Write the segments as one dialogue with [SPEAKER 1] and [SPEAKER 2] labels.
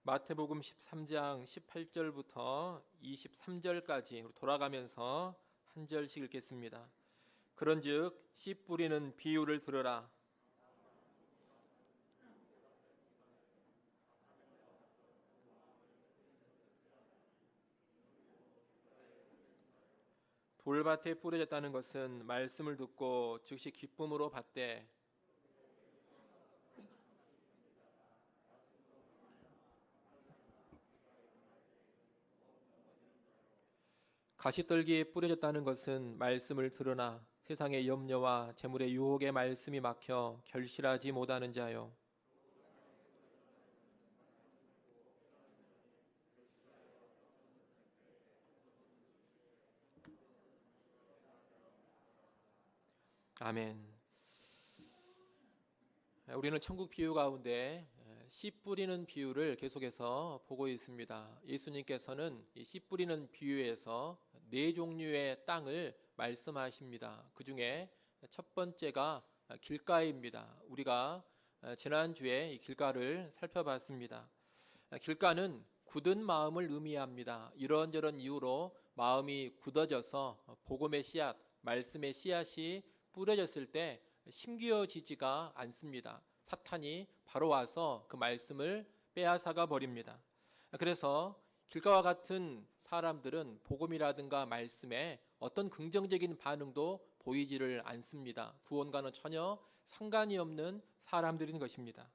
[SPEAKER 1] 마태복음 13장 18절부터 23절까지 돌아가면서 한 절씩 읽겠습니다. 그런즉 씨 뿌리는 비유를 들으라. 돌밭에 뿌려졌다는 것은 말씀을 듣고 즉시 기쁨으로 받되 가시떨기에 뿌려졌다는 것은 말씀을 들으나 세상의 염려와 재물의 유혹에 말씀이 막혀 결실하지 못하는 자요. 아멘. 우리는 천국 비유 가운데 씨 뿌리는 비유를 계속해서 보고 있습니다. 예수님께서는 이 씨 뿌리는 비유에서 네 종류의 땅을 말씀하십니다. 그 중에 첫 번째가 길가입니다. 우리가 지난주에 이 길가를 살펴봤습니다. 길가는 굳은 마음을 의미합니다. 이런저런 이유로 마음이 굳어져서 복음의 씨앗, 말씀의 씨앗이 뿌려졌을 때 심기어지지가 않습니다. 사탄이 바로 와서 그 말씀을 빼앗아가 버립니다. 그래서 길가와 같은 사람들은 복음이라든가 말씀에 어떤 긍정적인 반응도 보이지를 않습니다. 구원과는 전혀 상관이 없는 사람들인 것입니다.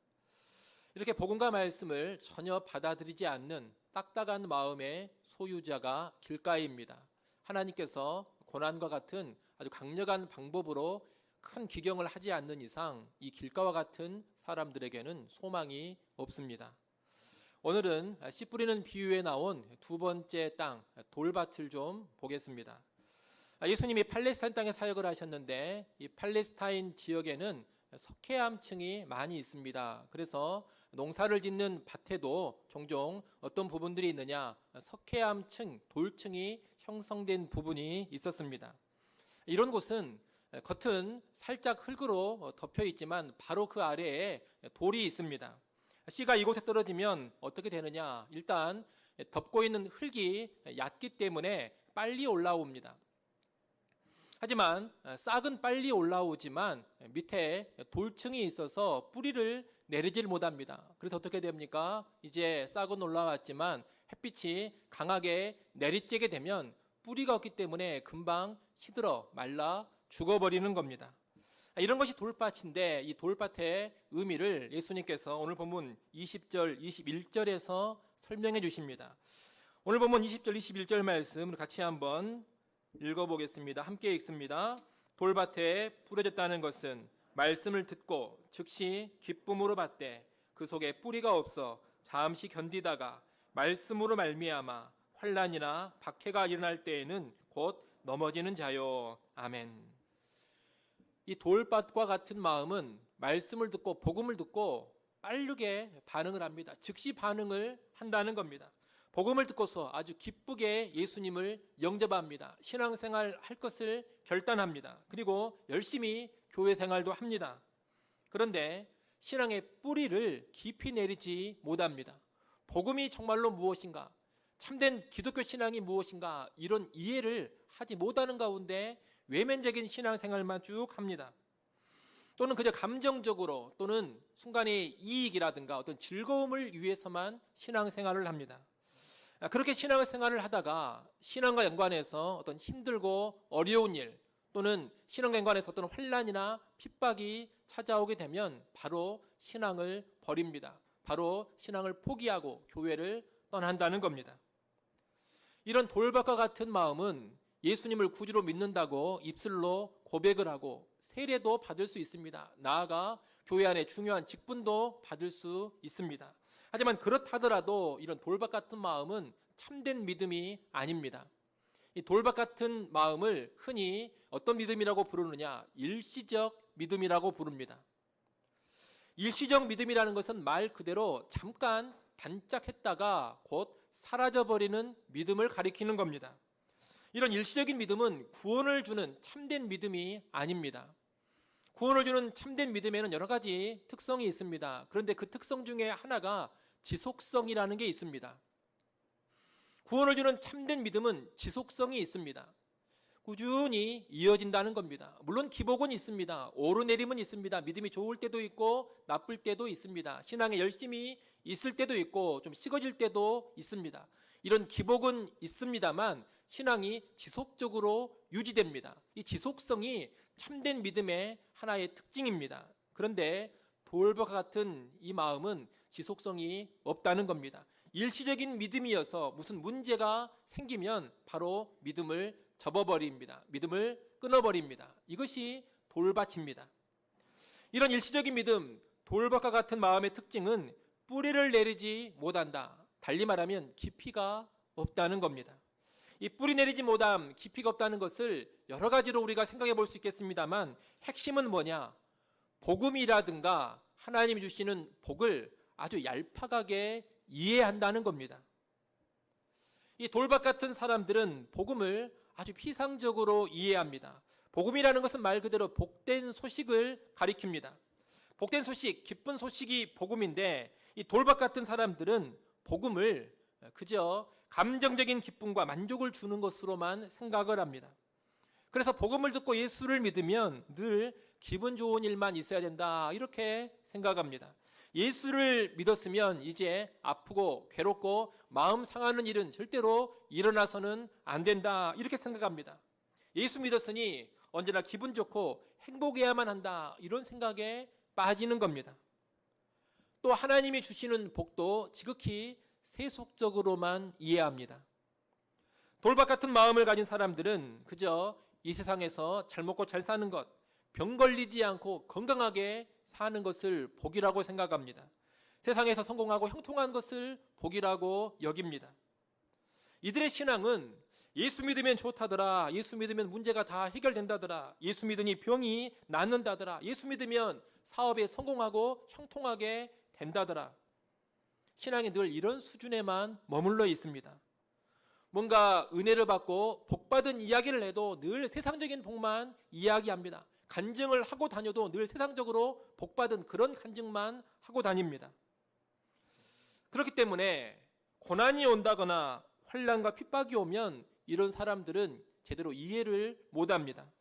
[SPEAKER 1] 이렇게 복음과 말씀을 전혀 받아들이지 않는 딱딱한 마음의 소유자가 길가입니다. 하나님께서 고난과 같은 아주 강력한 방법으로 큰 기경을 하지 않는 이상 이 길가와 같은 사람들에게는 소망이 없습니다. 오늘은 씨 뿌리는 비유에 나온 두 번째 땅, 돌밭을 좀 보겠습니다. 예수님이 팔레스타인 땅에 사역을 하셨는데 이 팔레스타인 지역에는 석회암층이 많이 있습니다. 그래서 농사를 짓는 밭에도 종종 어떤 부분들이 있느냐, 석회암층, 돌층이 형성된 부분이 있었습니다. 이런 곳은 겉은 살짝 흙으로 덮여 있지만 바로 그 아래에 돌이 있습니다. 씨가 이곳에 떨어지면 어떻게 되느냐? 일단 덮고 있는 흙이 얕기 때문에 빨리 올라옵니다. 하지만 싹은 빨리 올라오지만 밑에 돌층이 있어서 뿌리를 내리질 못합니다. 그래서 어떻게 됩니까? 이제 싹은 올라왔지만 햇빛이 강하게 내리쬐게 되면 뿌리가 없기 때문에 금방 시들어 말라 죽어버리는 겁니다. 이런 것이 돌밭인데 이 돌밭의 의미를 예수님께서 오늘 본문 20절, 21절에서 설명해 주십니다. 오늘 본문 20절, 21절 말씀 같이 한번 읽어보겠습니다. 함께 읽습니다. 돌밭에 뿌려졌다는 것은 말씀을 듣고 즉시 기쁨으로 받되 그 속에 뿌리가 없어 잠시 견디다가 말씀으로 말미암아 환난이나 박해가 일어날 때에는 곧 넘어지는 자요. 아멘. 이 돌밭과 같은 마음은 말씀을 듣고 복음을 듣고 빠르게 반응을 합니다. 즉시 반응을 한다는 겁니다. 복음을 듣고서 아주 기쁘게 예수님을 영접합니다. 신앙생활 할 것을 결단합니다. 그리고 열심히 교회 생활도 합니다. 그런데 신앙의 뿌리를 깊이 내리지 못합니다. 복음이 정말로 무엇인가? 참된 기독교 신앙이 무엇인가? 이런 이해를 하지 못하는 가운데 외면적인 신앙생활만 쭉 합니다. 또는 그저 감정적으로 또는 순간의 이익이라든가 어떤 즐거움을 위해서만 신앙생활을 합니다. 그렇게 신앙생활을 하다가 신앙과 연관해서 어떤 힘들고 어려운 일 또는 신앙과 연관해서 어떤 환난이나 핍박이 찾아오게 되면 바로 신앙을 버립니다. 바로 신앙을 포기하고 교회를 떠난다는 겁니다. 이런 돌밭과 같은 마음은 예수님을 구주로 믿는다고 입술로 고백을 하고 세례도 받을 수 있습니다. 나아가 교회 안에 중요한 직분도 받을 수 있습니다. 하지만 그렇다더라도 이런 돌밭 같은 마음은 참된 믿음이 아닙니다. 이 돌밭 같은 마음을 흔히 어떤 믿음이라고 부르느냐? 일시적 믿음이라고 부릅니다. 일시적 믿음이라는 것은 말 그대로 잠깐 반짝했다가 곧 사라져버리는 믿음을 가리키는 겁니다. 이런 일시적인 믿음은 구원을 주는 참된 믿음이 아닙니다. 구원을 주는 참된 믿음에는 여러 가지 특성이 있습니다. 그런데 그 특성 중에 하나가 지속성이라는 게 있습니다. 구원을 주는 참된 믿음은 지속성이 있습니다. 꾸준히 이어진다는 겁니다. 물론 기복은 있습니다. 오르내림은 있습니다. 믿음이 좋을 때도 있고 나쁠 때도 있습니다. 신앙에 열심히 있을 때도 있고 좀 식어질 때도 있습니다. 이런 기복은 있습니다만 신앙이 지속적으로 유지됩니다. 이 지속성이 참된 믿음의 하나의 특징입니다. 그런데 돌밭과 같은 이 마음은 지속성이 없다는 겁니다. 일시적인 믿음이어서 무슨 문제가 생기면 바로 믿음을 접어버립니다. 믿음을 끊어버립니다. 이것이 돌밭입니다. 이런 일시적인 믿음, 돌밭과 같은 마음의 특징은 뿌리를 내리지 못한다. 달리 말하면 깊이가 없다는 겁니다. 이 뿌리 내리지 못함, 깊이가 없다는 것을 여러 가지로 우리가 생각해 볼 수 있겠습니다만 핵심은 뭐냐? 복음이라든가 하나님이 주시는 복을 아주 얄팍하게 이해한다는 겁니다. 이 돌밭 같은 사람들은 복음을 아주 피상적으로 이해합니다. 복음이라는 것은 말 그대로 복된 소식을 가리킵니다. 복된 소식, 기쁜 소식이 복음인데 이 돌밭 같은 사람들은 복음을 그저 감정적인 기쁨과 만족을 주는 것으로만 생각을 합니다. 그래서 복음을 듣고 예수를 믿으면 늘 기분 좋은 일만 있어야 된다 이렇게 생각합니다. 예수를 믿었으면 이제 아프고 괴롭고 마음 상하는 일은 절대로 일어나서는 안 된다 이렇게 생각합니다. 예수 믿었으니 언제나 기분 좋고 행복해야만 한다 이런 생각에 빠지는 겁니다. 또 하나님이 주시는 복도 지극히 세속적으로만 이해합니다. 돌밭 같은 마음을 가진 사람들은 그저 이 세상에서 잘 먹고 잘 사는 것, 병 걸리지 않고 건강하게 사는 것을 복이라고 생각합니다. 세상에서 성공하고 형통한 것을 복이라고 여깁니다. 이들의 신앙은 예수 믿으면 좋다더라, 예수 믿으면 문제가 다 해결된다더라, 예수 믿으니 병이 낫는다더라, 예수 믿으면 사업에 성공하고 형통하게 된다더라. 신앙이 늘 이런 수준에만 머물러 있습니다. 뭔가 은혜를 받고 복받은 이야기를 해도 늘 세상적인 복만 이야기합니다. 간증을 하고 다녀도 늘 세상적으로 복받은 그런 간증만 하고 다닙니다. 그렇기 때문에 고난이 온다거나 환난과 핍박이 오면 이런 사람들은 제대로 이해를 못합니다.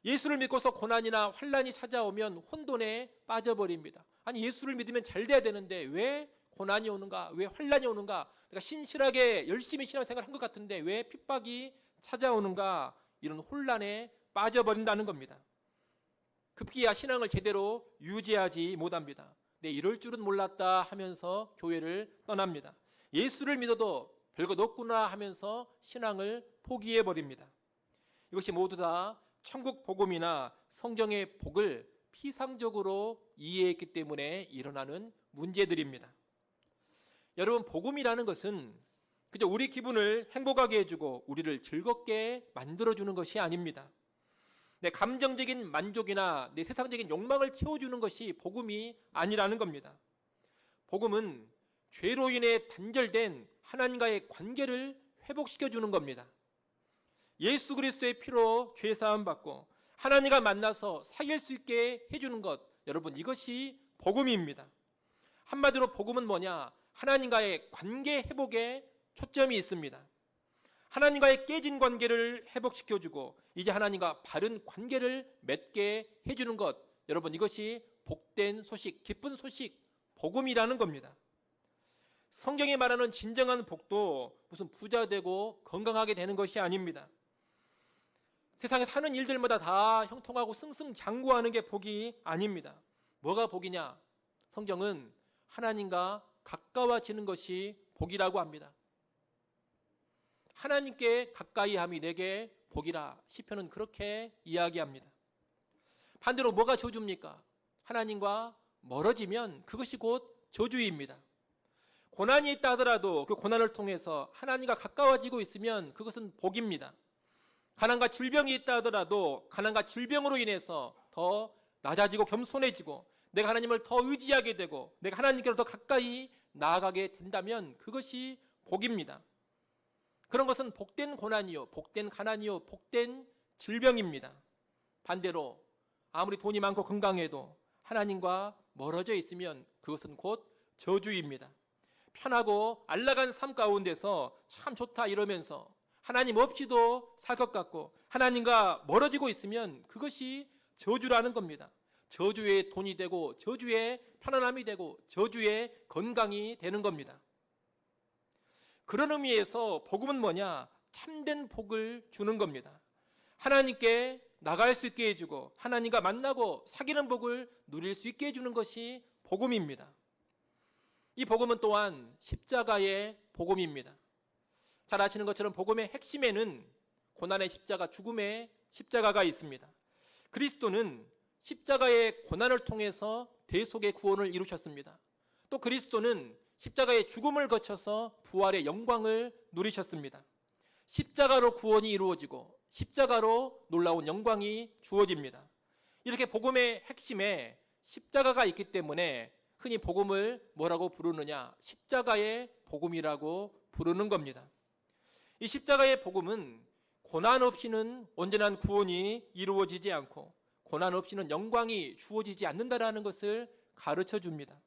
[SPEAKER 1] 예수를 믿고서 고난이나 환난이 찾아오면 혼돈에 빠져버립니다. 아니 예수를 믿으면 잘 돼야 되는데 왜 고난이 오는가? 왜 환난이 오는가? 내가 신실하게 열심히 신앙생활을 한 것 같은데 왜 핍박이 찾아오는가? 이런 혼란에 빠져버린다는 겁니다. 급기야 신앙을 제대로 유지하지 못합니다. 네, 이럴 줄은 몰랐다 하면서 교회를 떠납니다. 예수를 믿어도 별것 없구나 하면서 신앙을 포기해버립니다. 이것이 모두 다 천국 복음이나 성경의 복을 피상적으로 이해했기 때문에 일어나는 문제들입니다. 여러분, 복음이라는 것은 그저 우리 기분을 행복하게 해주고 우리를 즐겁게 만들어주는 것이 아닙니다. 내 감정적인 만족이나 내 세상적인 욕망을 채워주는 것이 복음이 아니라는 겁니다. 복음은 죄로 인해 단절된 하나님과의 관계를 회복시켜주는 겁니다. 예수 그리스도의 피로 죄 사함 받고 하나님과 만나서 사귈 수 있게 해주는 것, 여러분 이것이 복음입니다. 한마디로 복음은 뭐냐? 하나님과의 관계 회복에 초점이 있습니다. 하나님과의 깨진 관계를 회복시켜주고 이제 하나님과 바른 관계를 맺게 해주는 것, 여러분 이것이 복된 소식, 기쁜 소식, 복음이라는 겁니다. 성경이 말하는 진정한 복도 무슨 부자 되고 건강하게 되는 것이 아닙니다. 세상에 사는 일들마다 다 형통하고 승승장구하는 게 복이 아닙니다. 뭐가 복이냐? 성경은 하나님과 가까워지는 것이 복이라고 합니다. 하나님께 가까이함이 내게 복이라. 시편은 그렇게 이야기합니다. 반대로 뭐가 저주입니까? 하나님과 멀어지면 그것이 곧 저주입니다. 고난이 있다 하더라도 그 고난을 통해서 하나님과 가까워지고 있으면 그것은 복입니다. 가난과 질병이 있다 하더라도 가난과 질병으로 인해서 더 낮아지고 겸손해지고 내가 하나님을 더 의지하게 되고 내가 하나님께로 더 가까이 나아가게 된다면 그것이 복입니다. 그런 것은 복된 고난이요, 복된 가난이요, 복된 질병입니다. 반대로 아무리 돈이 많고 건강해도 하나님과 멀어져 있으면 그것은 곧 저주입니다. 편하고 안락한 삶 가운데서 참 좋다 이러면서 하나님 없이도 살 것 같고 하나님과 멀어지고 있으면 그것이 저주라는 겁니다. 저주의 돈이 되고 저주의 편안함이 되고 저주의 건강이 되는 겁니다. 그런 의미에서 복음은 뭐냐? 참된 복을 주는 겁니다. 하나님께 나갈 수 있게 해주고 하나님과 만나고 사귀는 복을 누릴 수 있게 해주는 것이 복음입니다. 이 복음은 또한 십자가의 복음입니다. 잘 아시는 것처럼 복음의 핵심에는 고난의 십자가, 죽음의 십자가가 있습니다. 그리스도는 십자가의 고난을 통해서 대속의 구원을 이루셨습니다. 또 그리스도는 십자가의 죽음을 거쳐서 부활의 영광을 누리셨습니다. 십자가로 구원이 이루어지고 십자가로 놀라운 영광이 주어집니다. 이렇게 복음의 핵심에 십자가가 있기 때문에 흔히 복음을 뭐라고 부르느냐? 십자가의 복음이라고 부르는 겁니다. 이 십자가의 복음은 고난 없이는 온전한 구원이 이루어지지 않고 고난 없이는 영광이 주어지지 않는다라는 것을 가르쳐 줍니다.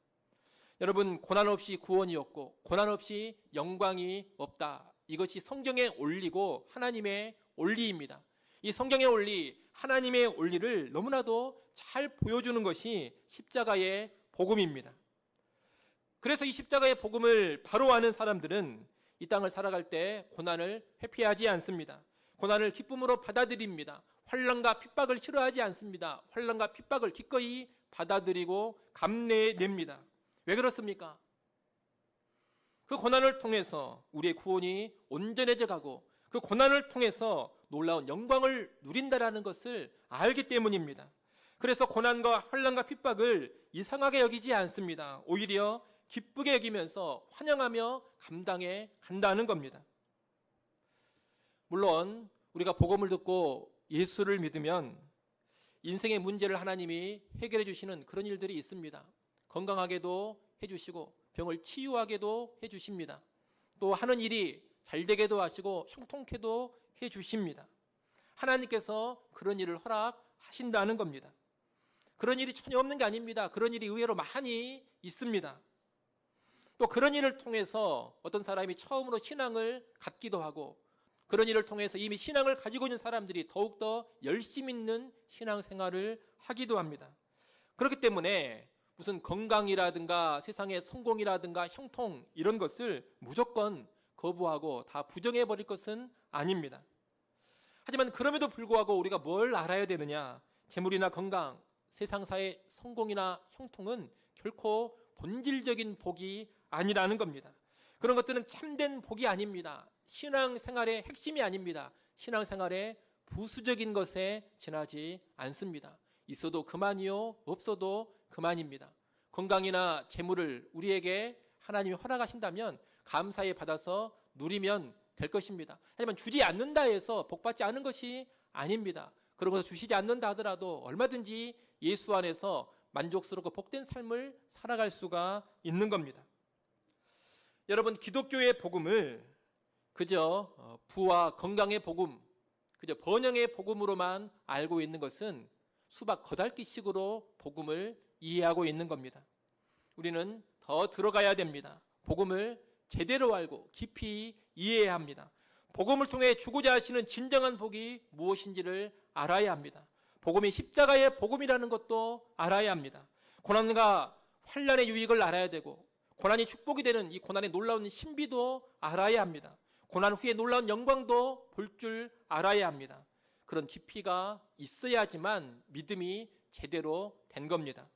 [SPEAKER 1] 여러분, 고난 없이 구원이 없고 고난 없이 영광이 없다. 이것이 성경의 원리고 하나님의 원리입니다. 이 성경의 원리, 하나님의 원리를 너무나도 잘 보여주는 것이 십자가의 복음입니다. 그래서 이 십자가의 복음을 바로 아는 사람들은 이 땅을 살아갈 때 고난을 회피하지 않습니다. 고난을 기쁨으로 받아들입니다. 환난과 핍박을 싫어하지 않습니다. 환난과 핍박을 기꺼이 받아들이고 감내냅니다. 왜 그렇습니까? 그 고난을 통해서 우리의 구원이 온전해져 가고 그 고난을 통해서 놀라운 영광을 누린다라는 것을 알기 때문입니다. 그래서 고난과 환난과 핍박을 이상하게 여기지 않습니다. 오히려 기쁘게 여기면서 환영하며 감당해 간다는 겁니다. 물론 우리가 복음을 듣고 예수를 믿으면 인생의 문제를 하나님이 해결해 주시는 그런 일들이 있습니다. 건강하게도 해주시고 병을 치유하게도 해주십니다. 또 하는 일이 잘되게도 하시고 형통케도 해주십니다. 하나님께서 그런 일을 허락하신다는 겁니다. 그런 일이 전혀 없는 게 아닙니다. 그런 일이 의외로 많이 있습니다. 또 그런 일을 통해서 어떤 사람이 처음으로 신앙을 갖기도 하고 그런 일을 통해서 이미 신앙을 가지고 있는 사람들이 더욱더 열심 있는 신앙생활을 하기도 합니다. 그렇기 때문에 무슨 건강이라든가 세상의 성공이라든가 형통 이런 것을 무조건 거부하고 다 부정해버릴 것은 아닙니다. 하지만 그럼에도 불구하고 우리가 뭘 알아야 되느냐? 재물이나 건강, 세상사의 성공이나 형통은 결코 본질적인 복이 아니라는 겁니다. 그런 것들은 참된 복이 아닙니다. 신앙생활의 핵심이 아닙니다. 신앙생활의 부수적인 것에 지나지 않습니다. 있어도 그만이요, 없어도 그만입니다. 건강이나 재물을 우리에게 하나님이 허락하신다면 감사히 받아서 누리면 될 것입니다. 하지만 주지 않는다 해서 복받지 않은 것이 아닙니다. 그런 것을 주시지 않는다 하더라도 얼마든지 예수 안에서 만족스럽고 복된 삶을 살아갈 수가 있는 겁니다. 여러분, 기독교의 복음을 그저 부와 건강의 복음, 그저 번영의 복음으로만 알고 있는 것은 수박 겉핥기식으로 복음을 이해하고 있는 겁니다. 우리는 더 들어가야 됩니다. 복음을 제대로 알고 깊이 이해해야 합니다. 복음을 통해 주고자 하시는 진정한 복이 무엇인지를 알아야 합니다. 복음이 십자가의 복음이라는 것도 알아야 합니다. 고난과 환난의 유익을 알아야 되고 고난이 축복이 되는 이 고난의 놀라운 신비도 알아야 합니다. 고난 후에 놀라운 영광도 볼 줄 알아야 합니다. 그런 깊이가 있어야지만 믿음이 제대로 된 겁니다.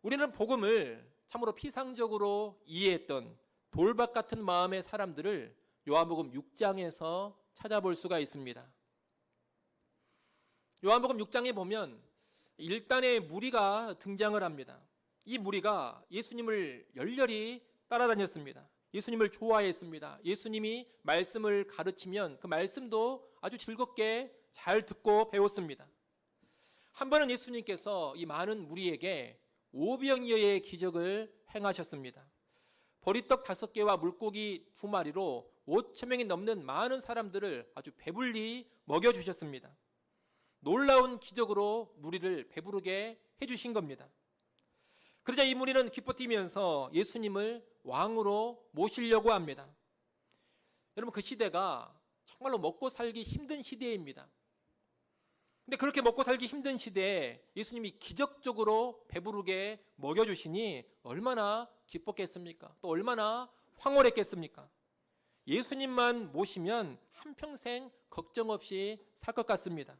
[SPEAKER 1] 우리는 복음을 참으로 피상적으로 이해했던 돌박 같은 마음의 사람들을 요한복음 6장에서 찾아볼 수가 있습니다. 요한복음 6장에 보면 일단의 무리가 등장을 합니다. 이 무리가 예수님을 열렬히 따라다녔습니다. 예수님을 좋아했습니다. 예수님이 말씀을 가르치면 그 말씀도 아주 즐겁게 잘 듣고 배웠습니다. 한 번은 예수님께서 이 많은 무리에게 오병이어의 기적을 행하셨습니다. 보리떡 5개와 물고기 2마리로 5,000명이 넘는 많은 사람들을 아주 배불리 먹여주셨습니다. 놀라운 기적으로 무리를 배부르게 해주신 겁니다. 그러자 이 무리는 기뻐 뛰면서 예수님을 왕으로 모시려고 합니다. 여러분, 그 시대가 정말로 먹고 살기 힘든 시대입니다. 근데 그렇게 먹고 살기 힘든 시대에 예수님이 기적적으로 배부르게 먹여주시니 얼마나 기뻤겠습니까? 또 얼마나 황홀했겠습니까? 예수님만 모시면 한평생 걱정 없이 살 것 같습니다.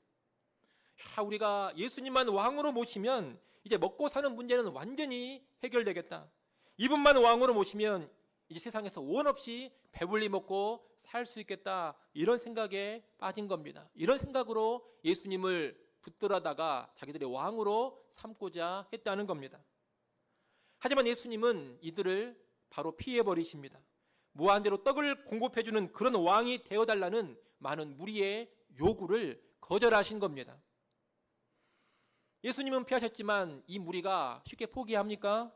[SPEAKER 1] 우리가 예수님만 왕으로 모시면 이제 먹고 사는 문제는 완전히 해결되겠다. 이분만 왕으로 모시면 이제 세상에서 원 없이 배불리 먹고 살 수 있겠다. 이런 생각에 빠진 겁니다. 이런 생각으로 예수님을 붙들어다가 자기들의 왕으로 삼고자 했다는 겁니다. 하지만 예수님은 이들을 바로 피해버리십니다. 무한대로 떡을 공급해주는 그런 왕이 되어달라는 많은 무리의 요구를 거절하신 겁니다. 예수님은 피하셨지만 이 무리가 쉽게 포기합니까?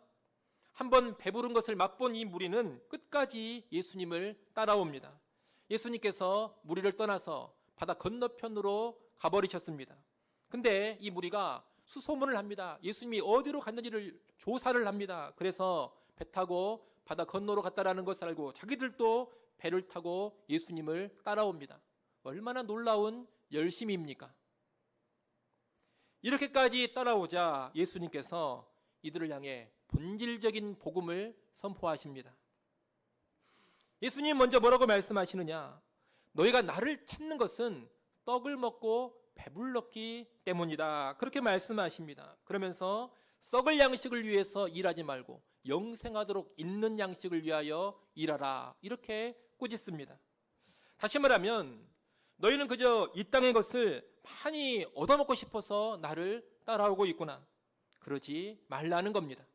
[SPEAKER 1] 한번 배부른 것을 맛본 이 무리는 끝까지 예수님을 따라옵니다. 예수님께서 무리를 떠나서 바다 건너편으로 가버리셨습니다. 근데 이 무리가 수소문을 합니다. 예수님이 어디로 갔는지를 조사를 합니다. 그래서 배 타고 바다 건너로 갔다라는 것을 알고 자기들도 배를 타고 예수님을 따라옵니다. 얼마나 놀라운 열심입니까? 이렇게까지 따라오자 예수님께서 이들을 향해 본질적인 복음을 선포하십니다. 예수님 먼저 뭐라고 말씀하시느냐? 너희가 나를 찾는 것은 떡을 먹고 배불렀기 때문이다. 그렇게 말씀하십니다. 그러면서 썩을 양식을 위해서 일하지 말고 영생하도록 있는 양식을 위하여 일하라. 이렇게 꾸짖습니다. 다시 말하면 너희는 그저 이 땅의 것을 많이 얻어먹고 싶어서 나를 따라오고 있구나. 그러지 말라는 겁니다.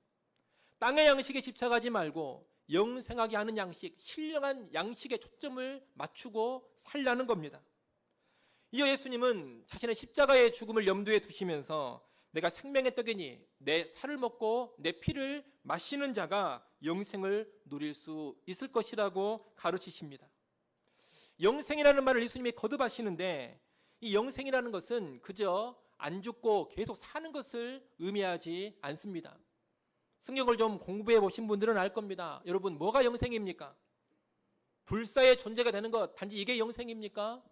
[SPEAKER 1] 땅의 양식에 집착하지 말고 영생하게 하는 양식, 신령한 양식에 초점을 맞추고 살라는 겁니다. 이어 예수님은 자신의 십자가의 죽음을 염두에 두시면서 내가 생명의 떡이니 내 살을 먹고 내 피를 마시는 자가 영생을 누릴 수 있을 것이라고 가르치십니다. 영생이라는 말을 예수님이 거듭하시는데 이 영생이라는 것은 그저 안 죽고 계속 사는 것을 의미하지 않습니다. 성경을 좀 공부해 보신 분들은 알 겁니다. 여러분, 뭐가 영생입니까? 불사의 존재가 되는 것, 단지 이게 영생입니까?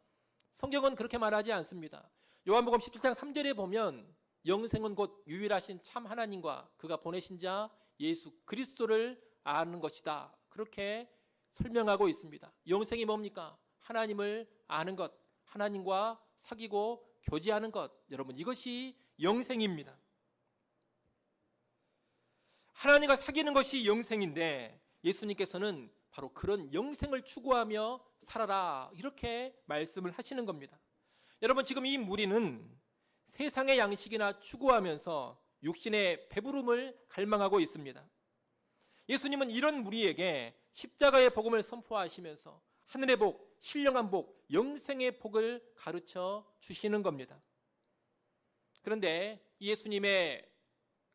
[SPEAKER 1] 성경은 그렇게 말하지 않습니다. 요한복음 17장 3절에 보면 영생은 곧 유일하신 참 하나님과 그가 보내신 자 예수 그리스도를 아는 것이다. 그렇게 설명하고 있습니다. 영생이 뭡니까? 하나님을 아는 것, 하나님과 사귀고 교제하는 것. 여러분, 이것이 영생입니다. 하나님과 사귀는 것이 영생인데 예수님께서는 바로 그런 영생을 추구하며 살아라. 이렇게 말씀을 하시는 겁니다. 여러분, 지금 이 무리는 세상의 양식이나 추구하면서 육신의 배부름을 갈망하고 있습니다. 예수님은 이런 무리에게 십자가의 복음을 선포하시면서 하늘의 복, 신령한 복, 영생의 복을 가르쳐 주시는 겁니다. 그런데 예수님의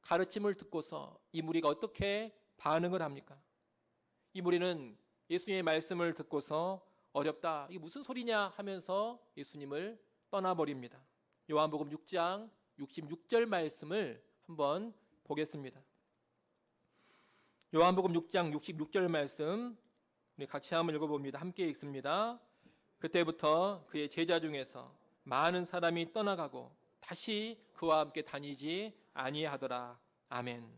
[SPEAKER 1] 가르침을 듣고서 이 무리가 어떻게 반응을 합니까? 이 무리는 예수님의 말씀을 듣고서 어렵다, 이게 무슨 소리냐 하면서 예수님을 떠나버립니다. 요한복음 6장 66절 말씀을 한번 보겠습니다. 요한복음 6장 66절 말씀 우리 같이 한번 읽어봅니다. 함께 읽습니다. 그때부터 그의 제자 중에서 많은 사람이 떠나가고 다시 그와 함께 다니지 아니하더라. 아멘.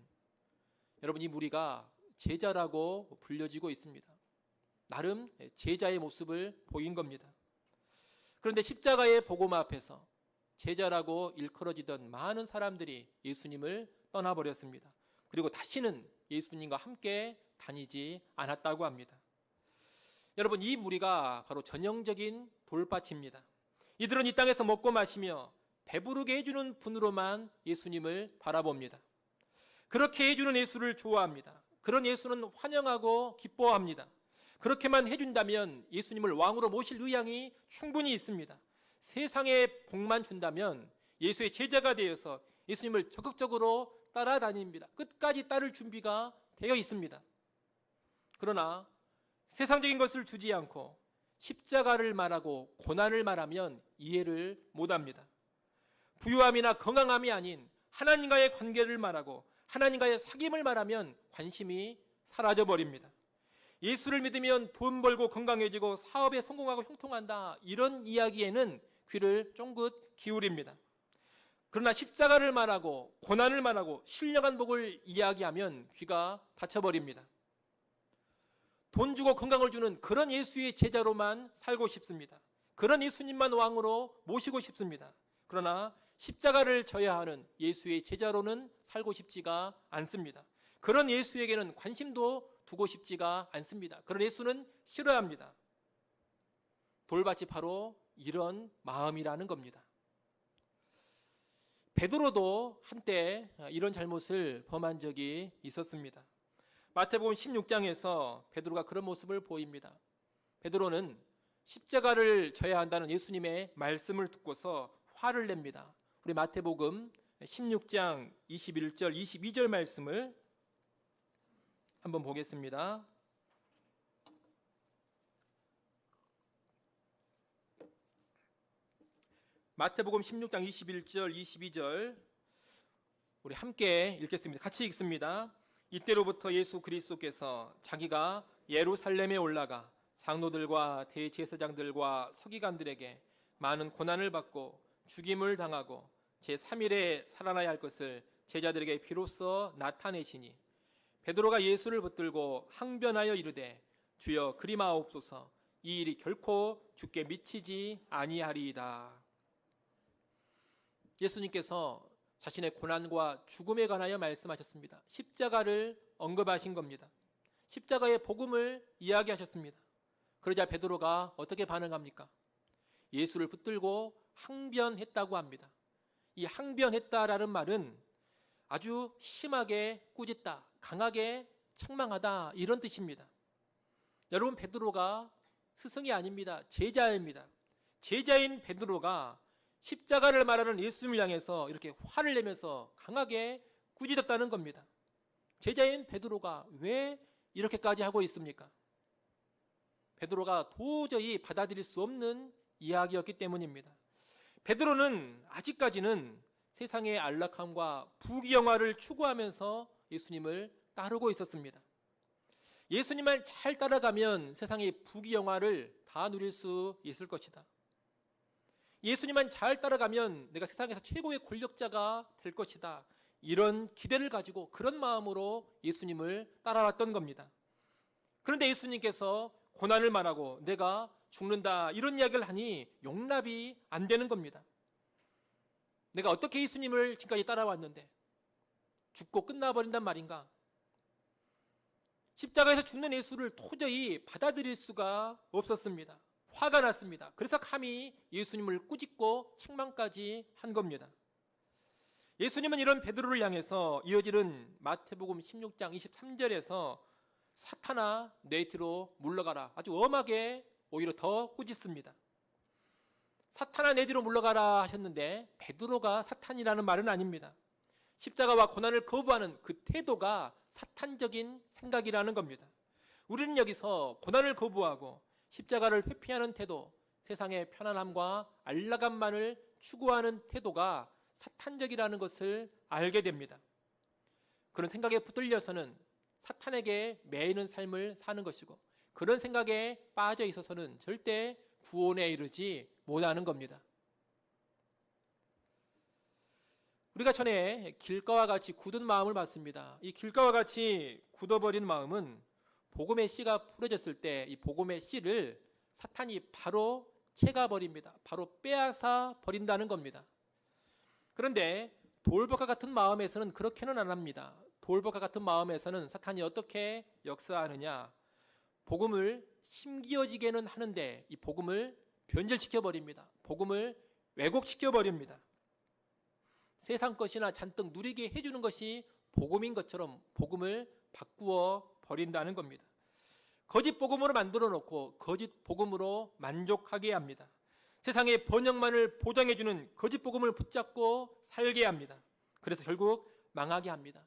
[SPEAKER 1] 여러분, 이 무리가 제자라고 불려지고 있습니다. 나름 제자의 모습을 보인 겁니다. 그런데 십자가의 복음 앞에서 제자라고 일컬어지던 많은 사람들이 예수님을 떠나버렸습니다. 그리고 다시는 예수님과 함께 다니지 않았다고 합니다. 여러분, 이 무리가 바로 전형적인 돌밭입니다. 이들은 이 땅에서 먹고 마시며 배부르게 해주는 분으로만 예수님을 바라봅니다. 그렇게 해주는 예수를 좋아합니다. 그런 예수는 환영하고 기뻐합니다. 그렇게만 해준다면 예수님을 왕으로 모실 의향이 충분히 있습니다. 세상에 복만 준다면 예수의 제자가 되어서 예수님을 적극적으로 따라다닙니다. 끝까지 따를 준비가 되어 있습니다. 그러나 세상적인 것을 주지 않고 십자가를 말하고 고난을 말하면 이해를 못합니다. 부유함이나 건강함이 아닌 하나님과의 관계를 말하고 하나님과의 사귐을 말하면 관심이 사라져 버립니다. 예수를 믿으면 돈 벌고 건강해지고 사업에 성공하고 형통한다, 이런 이야기에는 귀를 쫑긋 기울입니다. 그러나 십자가를 말하고 고난을 말하고 신령한 복을 이야기하면 귀가 닫혀버립니다. 돈 주고 건강을 주는 그런 예수의 제자로만 살고 싶습니다. 그런 예수님만 왕으로 모시고 싶습니다. 그러나 십자가를 져야 하는 예수의 제자로는 살고 싶지가 않습니다. 그런 예수에게는 관심도 두고 싶지가 않습니다. 그런 예수는 싫어합니다. 돌밭이 바로 이런 마음이라는 겁니다. 베드로도 한때 이런 잘못을 범한 적이 있었습니다. 마태복음 16장에서 베드로가 그런 모습을 보입니다. 베드로는 십자가를 져야 한다는 예수님의 말씀을 듣고서 화를 냅니다. 우리 마태복음 16장 21절 22절 말씀을 한번 보겠습니다. 마태복음 16장 21절 22절 우리 함께 읽겠습니다. 같이 읽습니다. 이때로부터 예수 그리스도께서 자기가 예루살렘에 올라가 장로들과 대제사장들과 서기관들에게 많은 고난을 받고 죽임을 당하고 제3일에 살아나야 할 것을 제자들에게 비로소 나타내시니 베드로가 예수를 붙들고 항변하여 이르되 주여 그리마옵소서, 이 일이 결코 주께 미치지 아니하리이다. 예수님께서 자신의 고난과 죽음에 관하여 말씀하셨습니다. 십자가를 언급하신 겁니다. 십자가의 복음을 이야기하셨습니다. 그러자 베드로가 어떻게 반응합니까? 예수를 붙들고 항변했다고 합니다. 이 항변했다라는 말은 아주 심하게 꾸짖다, 강하게 책망하다, 이런 뜻입니다. 여러분, 베드로가 스승이 아닙니다. 제자입니다. 제자인 베드로가 십자가를 말하는 예수님을 향해서 이렇게 화를 내면서 강하게 꾸짖었다는 겁니다. 제자인 베드로가 왜 이렇게까지 하고 있습니까? 베드로가 도저히 받아들일 수 없는 이야기였기 때문입니다. 베드로는 아직까지는 세상의 안락함과 부귀영화를 추구하면서 예수님을 따르고 있었습니다. 예수님을 잘 따라가면 세상의 부귀영화를 다 누릴 수 있을 것이다. 예수님만 잘 따라가면 내가 세상에서 최고의 권력자가 될 것이다. 이런 기대를 가지고 그런 마음으로 예수님을 따라왔던 겁니다. 그런데 예수님께서 고난을 말하고 내가 죽는다, 이런 이야기를 하니 용납이 안 되는 겁니다. 내가 어떻게 예수님을 지금까지 따라왔는데 죽고 끝나버린단 말인가? 십자가에서 죽는 예수를 도저히 받아들일 수가 없었습니다. 화가 났습니다. 그래서 감히 예수님을 꾸짖고 책망까지 한 겁니다. 예수님은 이런 베드로를 향해서 이어지는 마태복음 16장 23절에서 사탄아 내 뒤로 물러가라, 아주 엄하게 오히려 더 꾸짖습니다. 사탄아 내 뒤로 물러가라 하셨는데 베드로가 사탄이라는 말은 아닙니다. 십자가와 고난을 거부하는 그 태도가 사탄적인 생각이라는 겁니다. 우리는 여기서 고난을 거부하고 십자가를 회피하는 태도, 세상의 편안함과 안락함만을 추구하는 태도가 사탄적이라는 것을 알게 됩니다. 그런 생각에 붙들려서는 사탄에게 매이는 삶을 사는 것이고, 그런 생각에 빠져 있어서는 절대 구원에 이르지 못하는 겁니다. 우리가 전에 길가와 같이 굳은 마음을 봤습니다. 이 길가와 같이 굳어버린 마음은 복음의 씨가 뿌려졌을 때 이 복음의 씨를 사탄이 바로 채가버립니다. 바로 빼앗아 버린다는 겁니다. 그런데 돌밭과 같은 마음에서는 그렇게는 안 합니다. 돌밭과 같은 마음에서는 사탄이 어떻게 역사하느냐? 복음을 심기어지게는 하는데 이 복음을 변절시켜버립니다. 복음을 왜곡시켜버립니다. 세상 것이나 잔뜩 누리게 해주는 것이 복음인 것처럼 복음을 바꾸어 버린다는 겁니다. 거짓 복음으로 만들어 놓고 거짓 복음으로 만족하게 합니다. 세상의 번영만을 보장해주는 거짓 복음을 붙잡고 살게 합니다. 그래서 결국 망하게 합니다.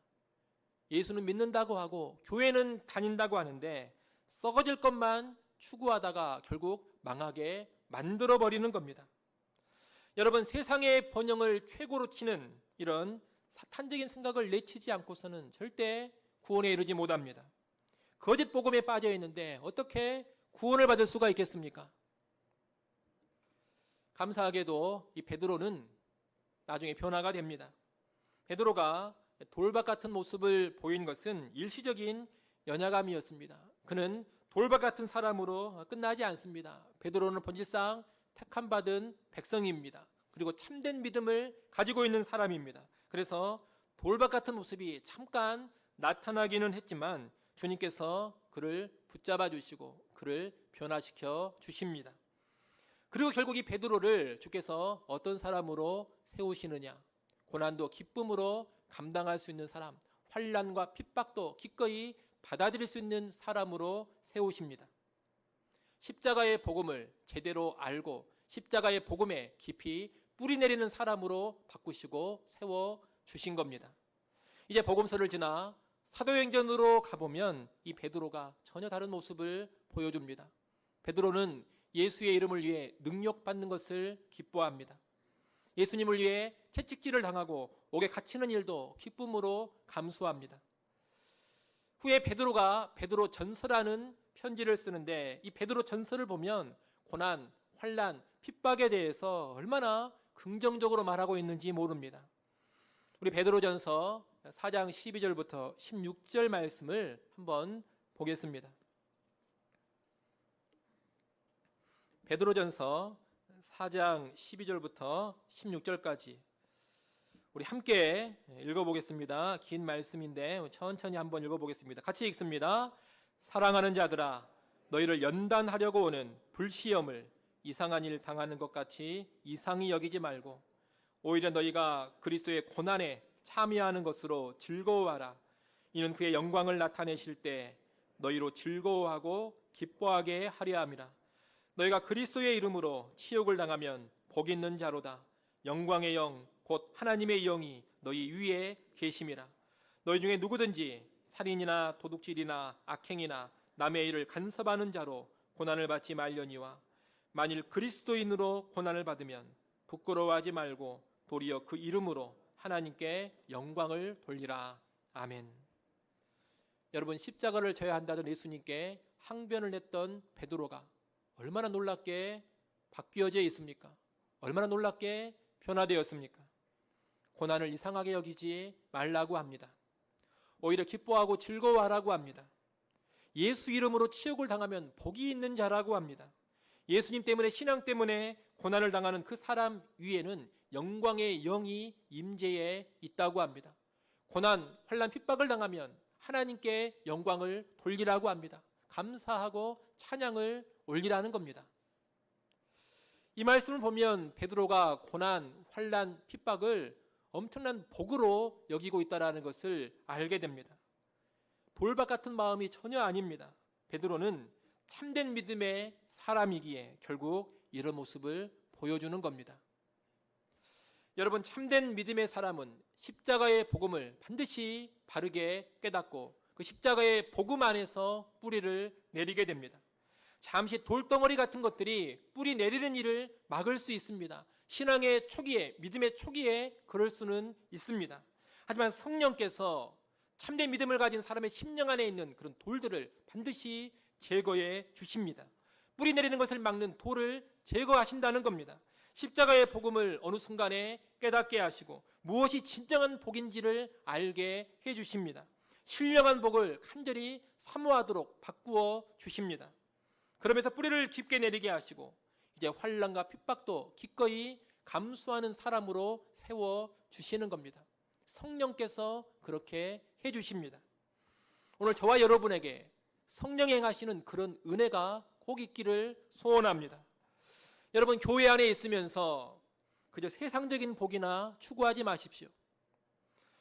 [SPEAKER 1] 예수는 믿는다고 하고 교회는 다닌다고 하는데 썩어질 것만 추구하다가 결국 망하게 만들어버리는 겁니다. 여러분, 세상의 번영을 최고로 치는 이런 사탄적인 생각을 내치지 않고서는 절대 구원에 이르지 못합니다. 거짓 복음에 빠져 있는데 어떻게 구원을 받을 수가 있겠습니까? 감사하게도 이 베드로는 나중에 변화가 됩니다. 베드로가 돌박 같은 모습을 보인 것은 일시적인 연약함이었습니다. 그는 돌박 같은 사람으로 끝나지 않습니다. 베드로는 본질상 택함받은 백성입니다. 그리고 참된 믿음을 가지고 있는 사람입니다. 그래서 돌박 같은 모습이 잠깐 나타나기는 했지만 주님께서 그를 붙잡아 주시고 그를 변화시켜 주십니다. 그리고 결국 이 베드로를 주께서 어떤 사람으로 세우시느냐? 고난도 기쁨으로 감당할 수 있는 사람, 환난과 핍박도 기꺼이 받아들일 수 있는 사람으로 세우십니다. 십자가의 복음을 제대로 알고 십자가의 복음에 깊이 뿌리 내리는 사람으로 바꾸시고 세워주신 겁니다. 이제 복음서를 지나 사도행전으로 가보면 이 베드로가 전혀 다른 모습을 보여줍니다. 베드로는 예수의 이름을 위해 능력받는 것을 기뻐합니다. 예수님을 위해 채찍질을 당하고 옥에 갇히는 일도 기쁨으로 감수합니다. 후에 베드로가 베드로 전서라는 편지를 쓰는데 이 베드로 전서를 보면 고난, 환난, 핍박에 대해서 얼마나 긍정적으로 말하고 있는지 모릅니다. 우리 베드로전서 4장 12절부터 16절 말씀을 한번 보겠습니다. 베드로전서 4장 12절부터 16절까지 우리 함께 읽어보겠습니다. 긴 말씀인데 천천히 한번 읽어보겠습니다. 같이 읽습니다. 사랑하는 자들아, 너희를 연단하려고 오는 불시험을 이상한 일 당하는 것 같이 이상히 여기지 말고 오히려 너희가 그리스도의 고난에 참여하는 것으로 즐거워하라. 이는 그의 영광을 나타내실 때 너희로 즐거워하고 기뻐하게 하려 함이라. 너희가 그리스도의 이름으로 치욕을 당하면 복 있는 자로다. 영광의 영 곧 하나님의 영이 너희 위에 계심이라. 너희 중에 누구든지 살인이나 도둑질이나 악행이나 남의 일을 간섭하는 자로 고난을 받지 말려니와 만일 그리스도인으로 고난을 받으면 부끄러워하지 말고 도리어 그 이름으로 하나님께 영광을 돌리라. 아멘. 여러분, 십자가를 져야 한다던 예수님께 항변을 냈던 베드로가 얼마나 놀랍게 바뀌어져 있습니까? 얼마나 놀랍게 변화되었습니까? 고난을 이상하게 여기지 말라고 합니다. 오히려 기뻐하고 즐거워하라고 합니다. 예수 이름으로 치욕을 당하면 복이 있는 자라고 합니다. 예수님 때문에, 신앙 때문에 고난을 당하는 그 사람 위에는 영광의 영이 임재해 있다고 합니다. 고난, 환난, 핍박을 당하면 하나님께 영광을 돌리라고 합니다. 감사하고 찬양을 올리라는 겁니다. 이 말씀을 보면 베드로가 고난, 환난, 핍박을 엄청난 복으로 여기고 있다는 것을 알게 됩니다. 돌박 같은 마음이 전혀 아닙니다. 베드로는 참된 믿음의 사람이기에 결국 이런 모습을 보여주는 겁니다. 여러분, 참된 믿음의 사람은 십자가의 복음을 반드시 바르게 깨닫고 그 십자가의 복음 안에서 뿌리를 내리게 됩니다. 잠시 돌덩어리 같은 것들이 뿌리 내리는 일을 막을 수 있습니다. 신앙의 초기에, 믿음의 초기에 그럴 수는 있습니다. 하지만 성령께서 참된 믿음을 가진 사람의 심령 안에 있는 그런 돌들을 반드시 제거해 주십니다. 뿌리 내리는 것을 막는 돌을 제거하신다는 겁니다. 십자가의 복음을 어느 순간에 깨닫게 하시고 무엇이 진정한 복인지를 알게 해 주십니다. 신령한 복을 간절히 사모하도록 바꾸어 주십니다. 그러면서 뿌리를 깊게 내리게 하시고 이제 환난과 핍박도 기꺼이 감수하는 사람으로 세워주시는 겁니다. 성령께서 그렇게 해주십니다. 오늘 저와 여러분에게 성령이 행하시는 그런 은혜가 꼭 있기를 소원합니다. 여러분, 교회 안에 있으면서 그저 세상적인 복이나 추구하지 마십시오.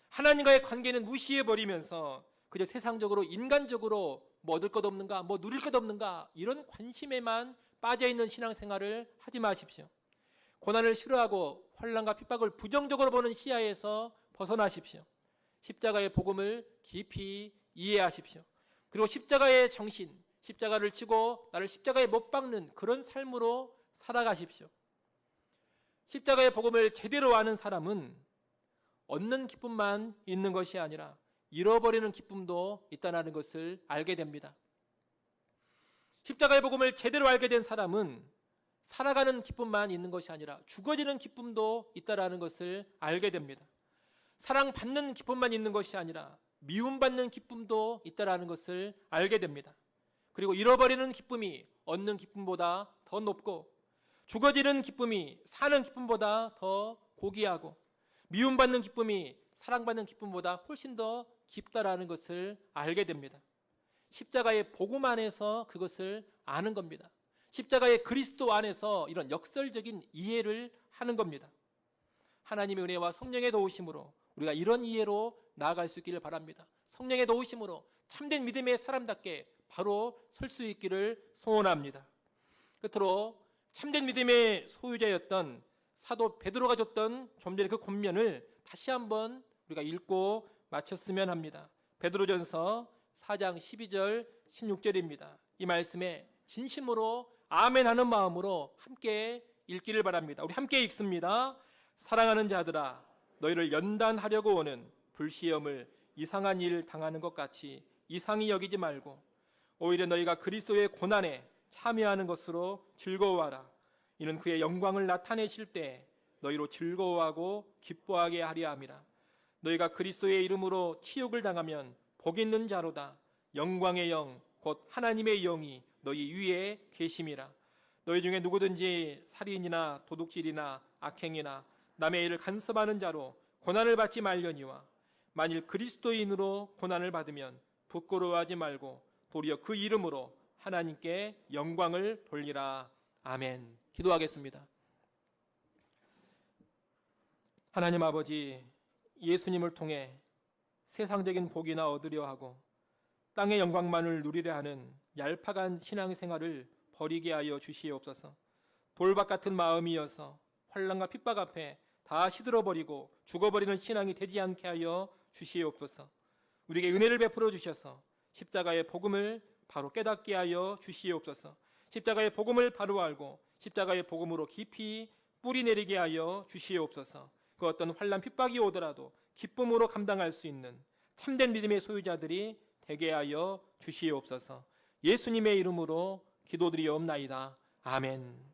[SPEAKER 1] 하나님과의 관계는 무시해버리면서 그저 세상적으로, 인간적으로 뭐 얻을 것 없는가, 뭐 누릴 것 없는가, 이런 관심에만 빠져있는 신앙생활을 하지 마십시오. 고난을 싫어하고 환난과 핍박을 부정적으로 보는 시야에서 벗어나십시오. 십자가의 복음을 깊이 이해하십시오. 그리고 십자가의 정신, 십자가를 지고 나를 십자가에 못 박는 그런 삶으로 살아가십시오. 십자가의 복음을 제대로 아는 사람은 얻는 기쁨만 있는 것이 아니라 잃어버리는 기쁨도 있다는 것을 알게 됩니다. 십자가의 복음을 제대로 알게 된 사람은 살아가는 기쁨만 있는 것이 아니라 죽어지는 기쁨도 있다는 것을 알게 됩니다. 사랑받는 기쁨만 있는 것이 아니라 미움받는 기쁨도 있다는 것을 알게 됩니다. 그리고 잃어버리는 기쁨이 얻는 기쁨보다 더 높고, 죽어지는 기쁨이 사는 기쁨보다 더 고귀하고, 미움받는 기쁨이 사랑받는 기쁨보다 훨씬 더 깊다라는 것을 알게 됩니다. 십자가의 복음 안에서 그것을 아는 겁니다. 십자가의 그리스도 안에서 이런 역설적인 이해를 하는 겁니다. 하나님의 은혜와 성령의 도우심으로 우리가 이런 이해로 나아갈 수 있기를 바랍니다. 성령의 도우심으로 참된 믿음의 사람답게 바로 설 수 있기를 소원합니다. 끝으로 참된 믿음의 소유자였던 사도 베드로가 줬던 좀 전에 그 권면을 다시 한번 우리가 읽고 마쳤으면 합니다. 베드로전서 4장 12절 16절입니다. 이 말씀에 진심으로 아멘하는 마음으로 함께 읽기를 바랍니다. 우리 함께 읽습니다. 사랑하는 자들아, 너희를 연단하려고 오는 불시험을 이상한 일 당하는 것 같이 이상히 여기지 말고 오히려 너희가 그리스도의 고난에 참여하는 것으로 즐거워하라. 이는 그의 영광을 나타내실 때 너희로 즐거워하고 기뻐하게 하려 함이라. 너희가 그리스도의 이름으로 치욕을 당하면 복 있는 자로다. 영광의 영 곧 하나님의 영이 너희 위에 계심이라. 너희 중에 누구든지 살인이나 도둑질이나 악행이나 남의 일을 간섭하는 자로 고난을 받지 말려니와 만일 그리스도인으로 고난을 받으면 부끄러워하지 말고 도리어 그 이름으로 하나님께 영광을 돌리라. 아멘. 기도하겠습니다. 하나님 아버지, 예수님을 통해 세상적인 복이나 얻으려 하고 땅의 영광만을 누리려 하는 얄팍한 신앙생활을 버리게 하여 주시옵소서. 돌박 같은 마음이어서 환난과 핍박 앞에 다 시들어버리고 죽어버리는 신앙이 되지 않게 하여 주시옵소서. 우리에게 은혜를 베풀어 주셔서 십자가의 복음을 바로 깨닫게 하여 주시옵소서. 십자가의 복음을 바로 알고 십자가의 복음으로 깊이 뿌리 내리게 하여 주시옵소서. 그 어떤 환난 핍박이 오더라도 기쁨으로 감당할 수 있는 참된 믿음의 소유자들이 되게 하여 주시옵소서. 예수님의 이름으로 기도드리옵나이다. 아멘.